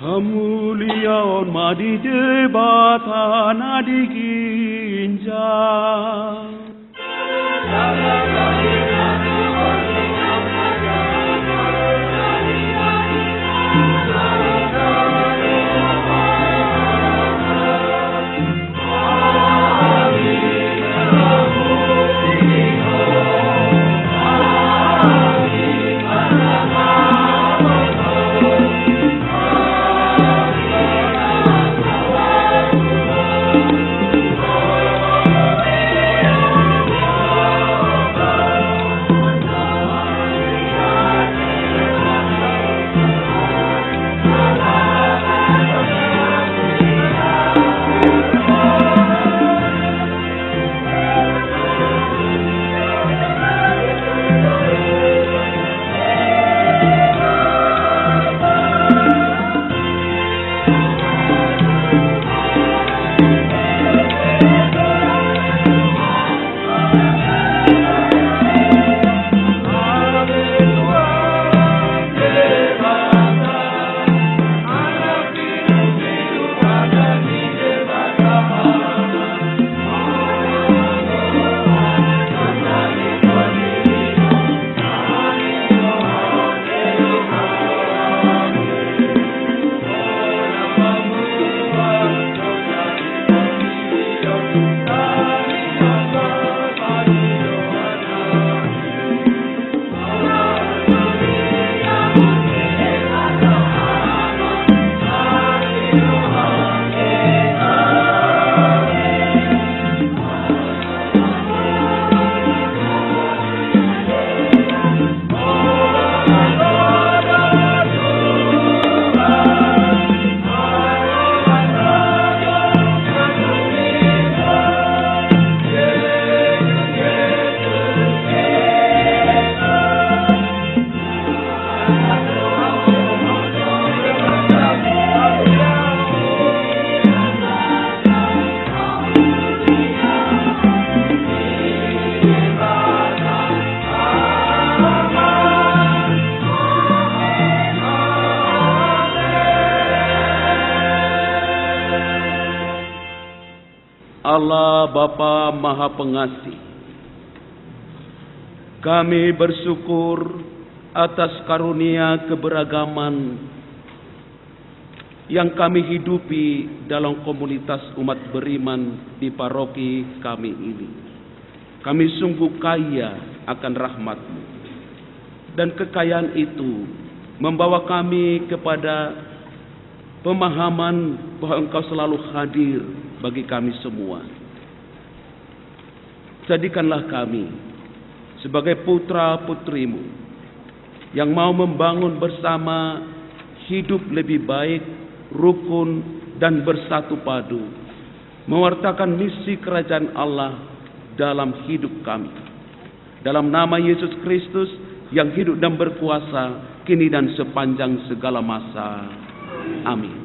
Hamuliaon madi debata nadi ginja. Allah Bapa Maha Pengasih, kami bersyukur atas karunia keberagaman yang kami hidupi dalam komunitas umat beriman di paroki kami ini. Kami sungguh kaya akan rahmat-Mu, dan kekayaan itu membawa kami kepada pemahaman bahwa Engkau selalu hadir bagi kami semua. Jadikanlah kami sebagai putra-putrimu yang mau membangun bersama hidup lebih baik, rukun dan bersatu padu, mewartakan misi kerajaan Allah dalam hidup kami. Dalam nama Yesus Kristus yang hidup dan berkuasa kini dan sepanjang segala masa. Amin.